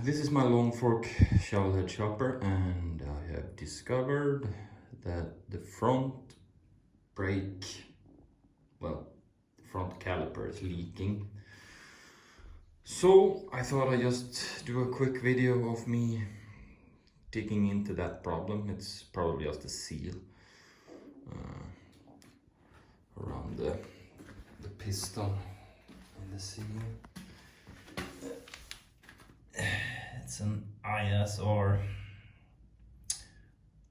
This is my long fork shovel head chopper, and I have discovered that the front brake, well, the front caliper is leaking. So I thought I'd just do a quick video of me digging into that problem. It's probably just a seal around the piston in the seal. It's an ISR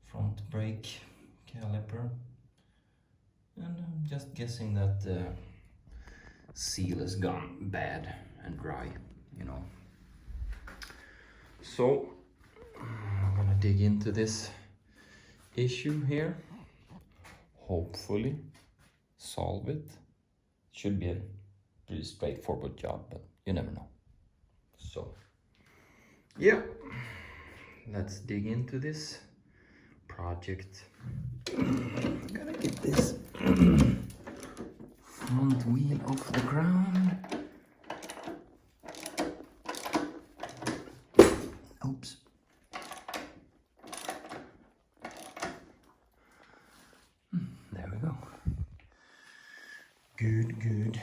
front brake caliper, and I'm just guessing that the seal has gone bad and dry, you know. So I'm gonna dig into this issue here, hopefully solve it. Should be a pretty straightforward job, but you never know. So yeah, let's dig into this project. I'm gonna get this front wheel off the ground. Oops. There we go. Good, good.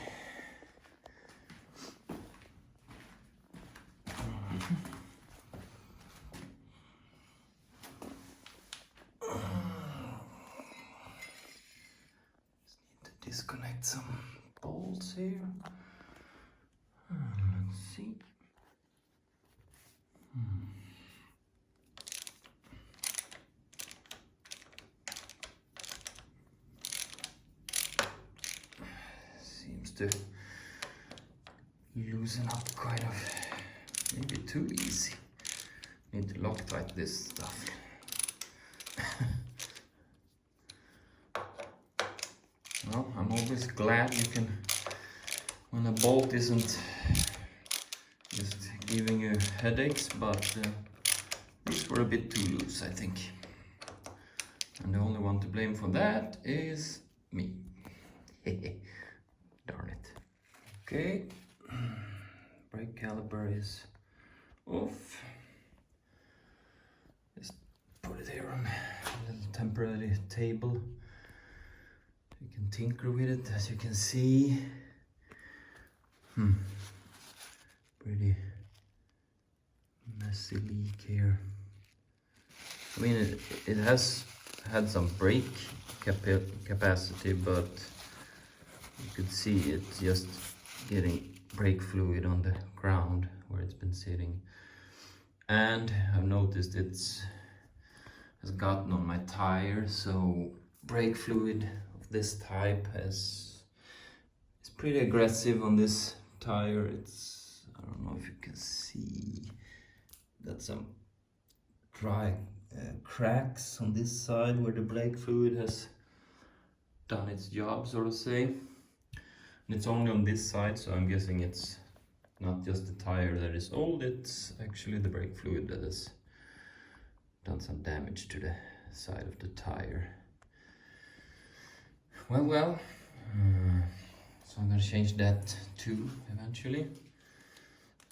Disconnect some bolts here. Let's see. Seems to loosen up kind of, maybe too easy. Need to Loctite this stuff. Well, I'm always glad you can, when a bolt isn't just giving you headaches, but these were a bit too loose, I think. And the only one to blame for that is me. Darn it. Okay, brake caliper is off. Just put it here on a little temporary table. You can tinker with it, as you can see. Pretty messy leak here. I mean, it has had some brake capacity, but you could see it's just getting brake fluid on the ground where it's been sitting. And I've noticed has gotten on my tire, so brake fluid this type is pretty aggressive on this tire. I don't know if you can see that some dry cracks on this side where the brake fluid has done its job, so to say. And it's only on this side, so I'm guessing it's not just the tire that is old, it's actually the brake fluid that has done some damage to the side of the tire. Well, so I'm gonna change that too eventually.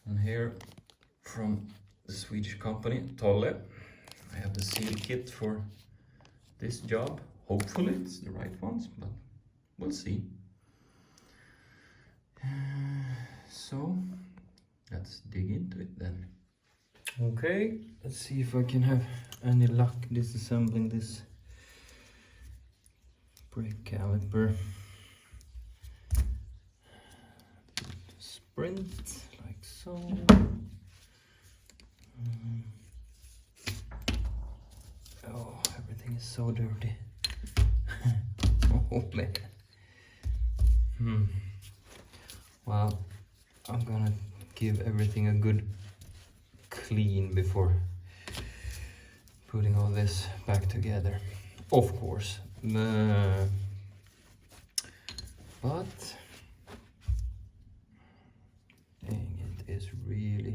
And here from the Swedish company Tolle, I have the seal kit for this job. Hopefully it's the right ones, but we'll see. So let's dig into it then. Okay, let's see if I can have any luck disassembling this brake caliper. Sprint like so. Oh, everything is so dirty. Oh man. Well, I'm gonna give everything a good clean before putting all this back together, of course. But dang, it is really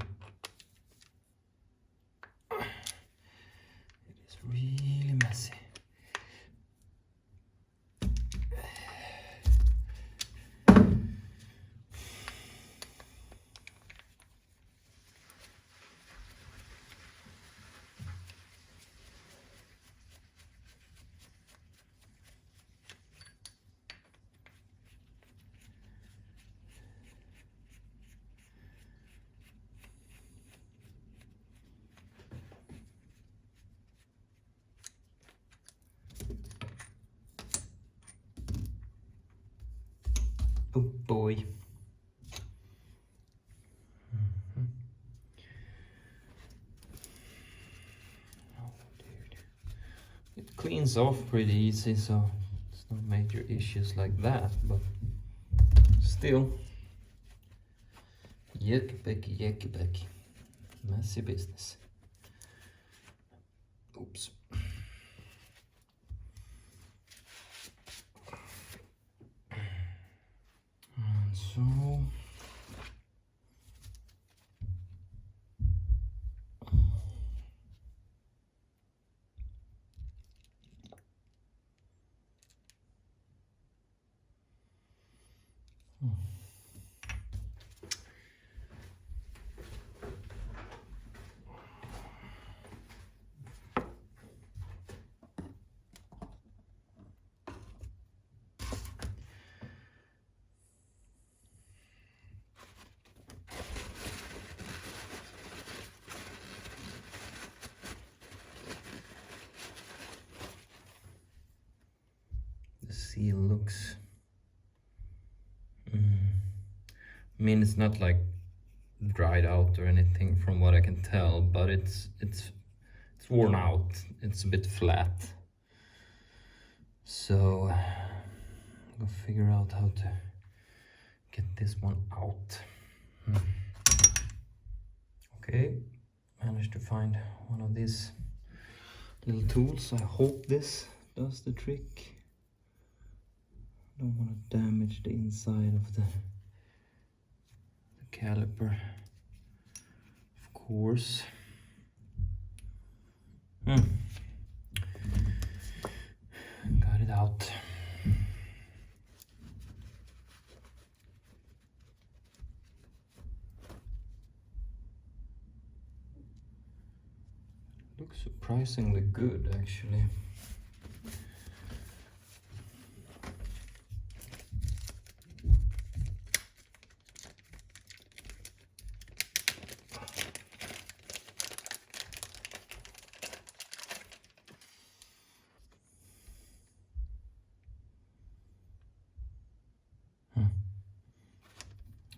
messy. Oh boy. Oh, dude. It cleans off pretty easy, so it's no major issues like that, but still. Yucky becky. Messy business. Oops. And so the seal looks. I mean, it's not like dried out or anything from what I can tell, but it's worn out. It's a bit flat. So I'll figure out how to get this one out. Okay, managed to find one of these little tools. I hope this does the trick. Don't want to damage the inside of the caliper, of course. Got it out. Looks surprisingly good, actually.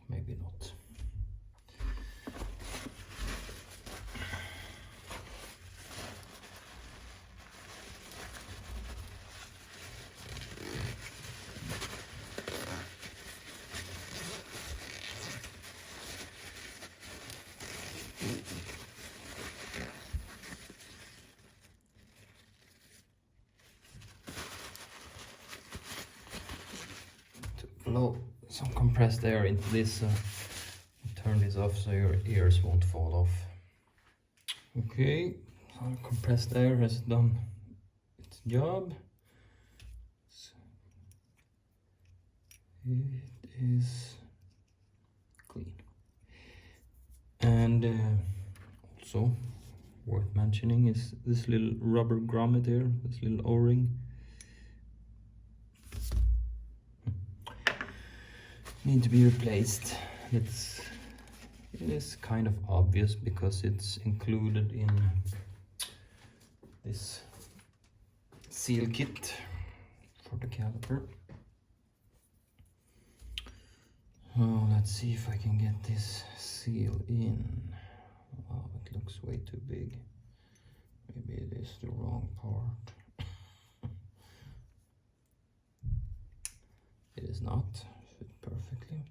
Maybe not. Blow some compressed air into this. Turn this off so your ears won't fall off. Okay, so compressed air has done its job. It is clean. And also worth mentioning is this little rubber grommet here, this little O-ring. Need to be replaced. It is kind of obvious because it's included in this seal kit for the caliper. Oh, let's see if I can get this seal in. Wow, it looks way too big. Maybe it is the wrong part. It is not. Fit perfectly.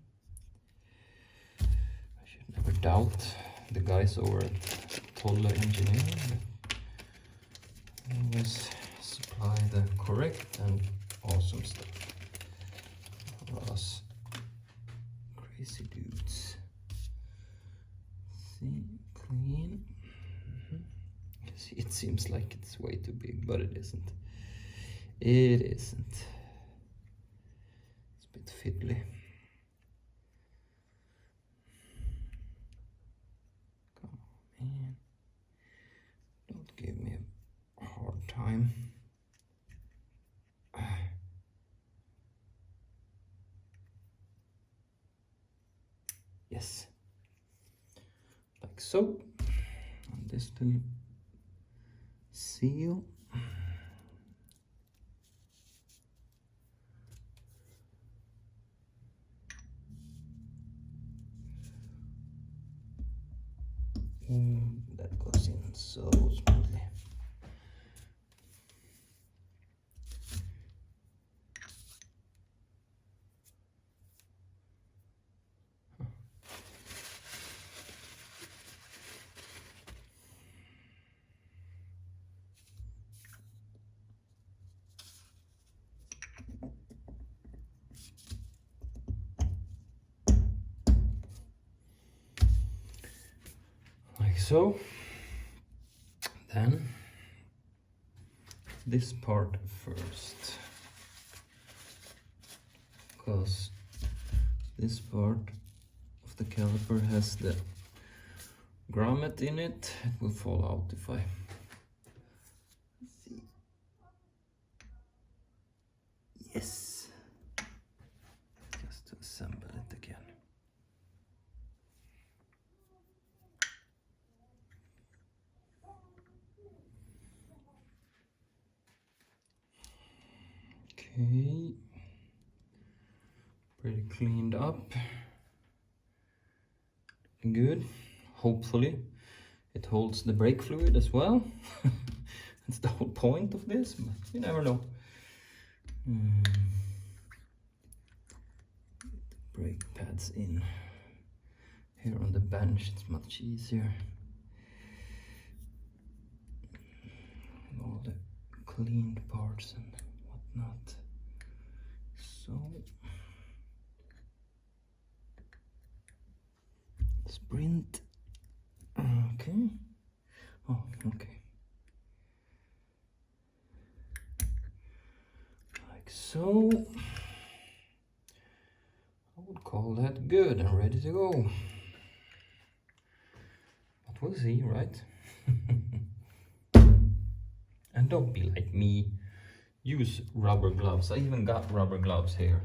I should never doubt the guys over at Tolle Engineering. They always supply the correct and awesome stuff for us crazy dudes. See, clean. See, it seems like it's way too big, but it isn't. It isn't. It's a bit fiddly. Come on, man. Don't give me a hard time. Yes. Like so. And this little seal. That goes in so smoothly. Like so. Then this part first, because this part of the caliper has the grommet in it. It will fall out if I see. Yes, just to assemble it again. Okay, pretty cleaned up. Good. Hopefully it holds the brake fluid as well. That's the whole point of this, but you never know. Brake pads in. Here on the bench it's much easier. All the cleaned parts and whatnot. So sprint. Okay. Oh, okay. Like so. I would call that good and ready to go. But we'll see, right? And don't be like me. Use rubber gloves. I even got rubber gloves here.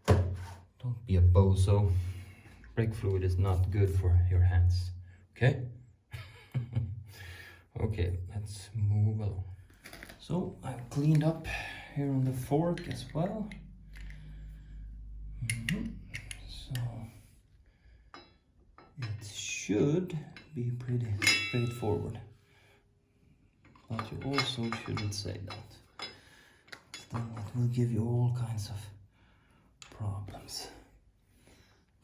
Don't be a bozo. Brake fluid is not good for your hands. Okay? Okay, let's move along. So I've cleaned up here on the fork as well. So it should be pretty straightforward. But you also shouldn't say that. Then it will give you all kinds of problems.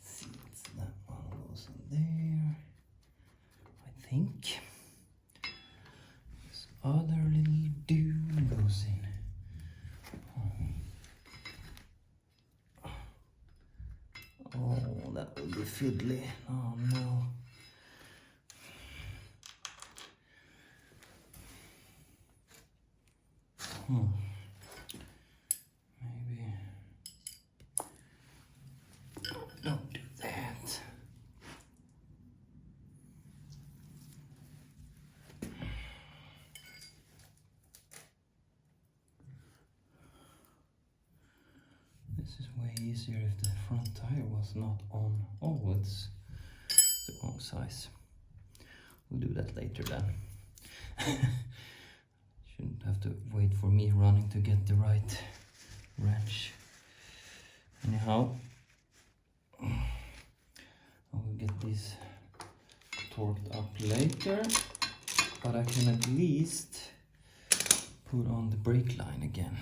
See, that one goes in there, I think. This other little dude goes in. Oh, that will be fiddly. Oh no. Maybe don't do that. This is way easier if the front tire was not on. Oh, it's the wrong size. We'll do that later then. Shouldn't have to wait for me running to get the right wrench. Anyhow, I will get these torqued up later, but I can at least put on the brake line again.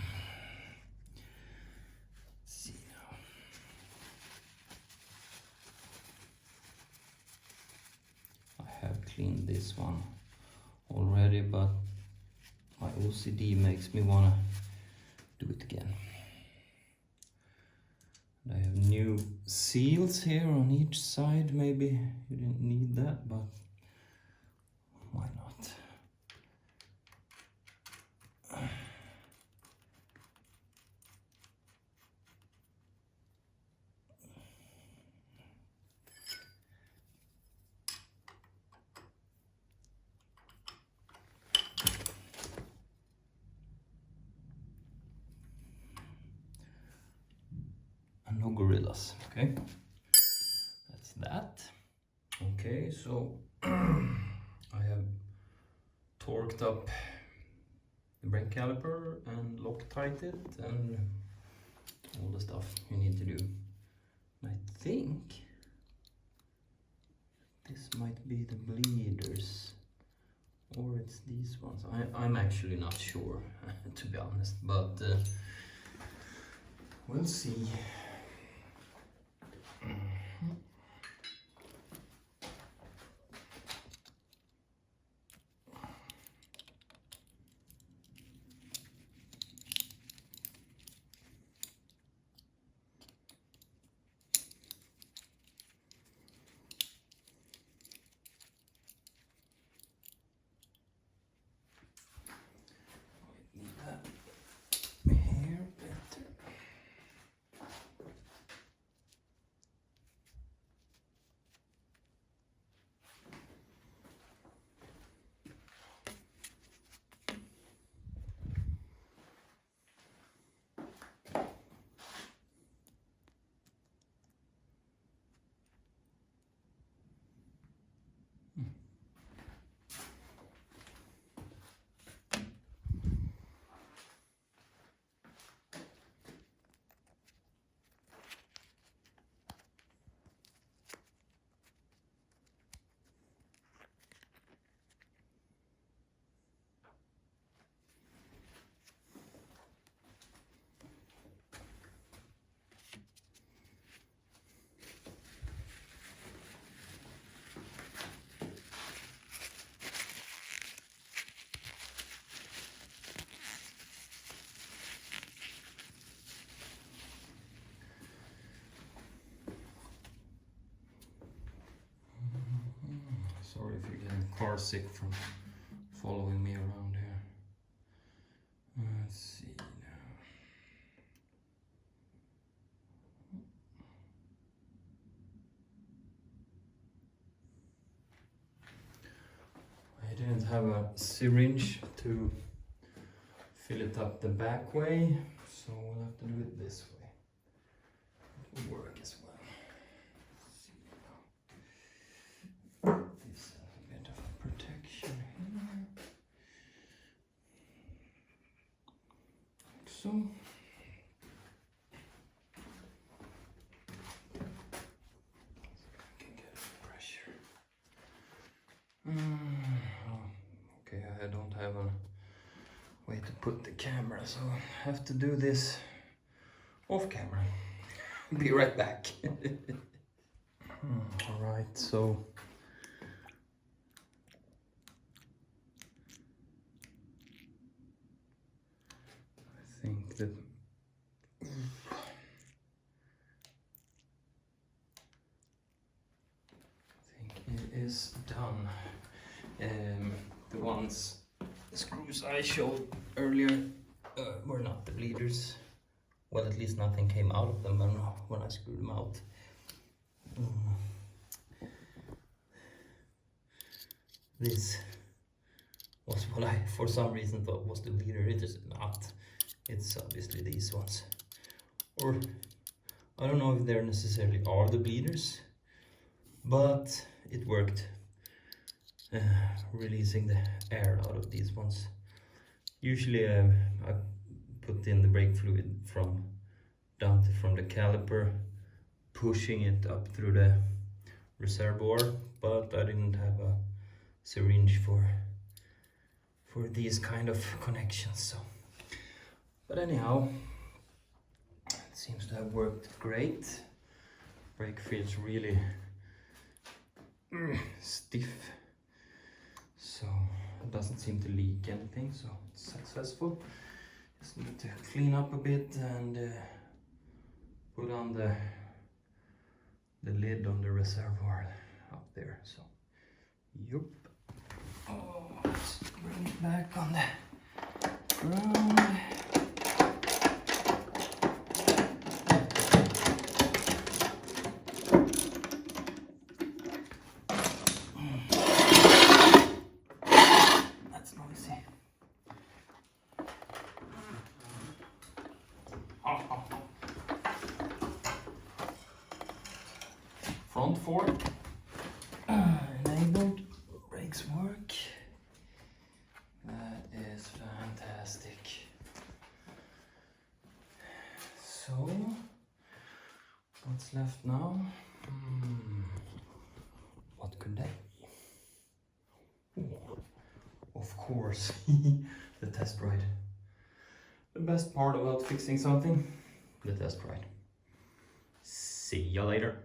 Let's see now. I have cleaned this one already, but my OCD makes me wanna do it again. And I have new seals here on each side. Maybe you didn't need that, but why not? No gorillas. Okay, that's that. Okay, so I have torqued up the brake caliper and Loctite it and all the stuff you need to do. I think this might be the bleeders, or it's these ones. I'm actually not sure, to be honest, but we'll see. Sorry if you're getting car sick from following me around here. Let's see now. I didn't have a syringe to fill it up the back way, so we'll have to do it this way. It will work as well. This has a bit of protection here. Like so. Can get pressure. Okay, I don't have a way to put the camera, so I have to do this off camera. Be right back. Alright, so I think that it is done. The screws I showed earlier were not the bleeders. Well, at least nothing came out of them when I screwed them out. This was what I, for some reason, thought was the bleeder. It is not. It's obviously these ones. Or, I don't know if they necessarily are the bleeders, but it worked. Releasing the air out of these ones. Usually I put in the brake fluid from the caliper, pushing it up through the reservoir, but I didn't have a syringe for these kind of connections. So, but anyhow, it seems to have worked great. Brake feels really stiff, so it doesn't seem to leak anything, so it's successful. Just need to clean up a bit and put on the lid on the reservoir up there. So, yup. Oh, let's bring it back on the ground. Front fork enabled, brakes work. That is fantastic. So, what's left now? What could that be? course, the test ride. The best part about fixing something, the test ride. See ya later.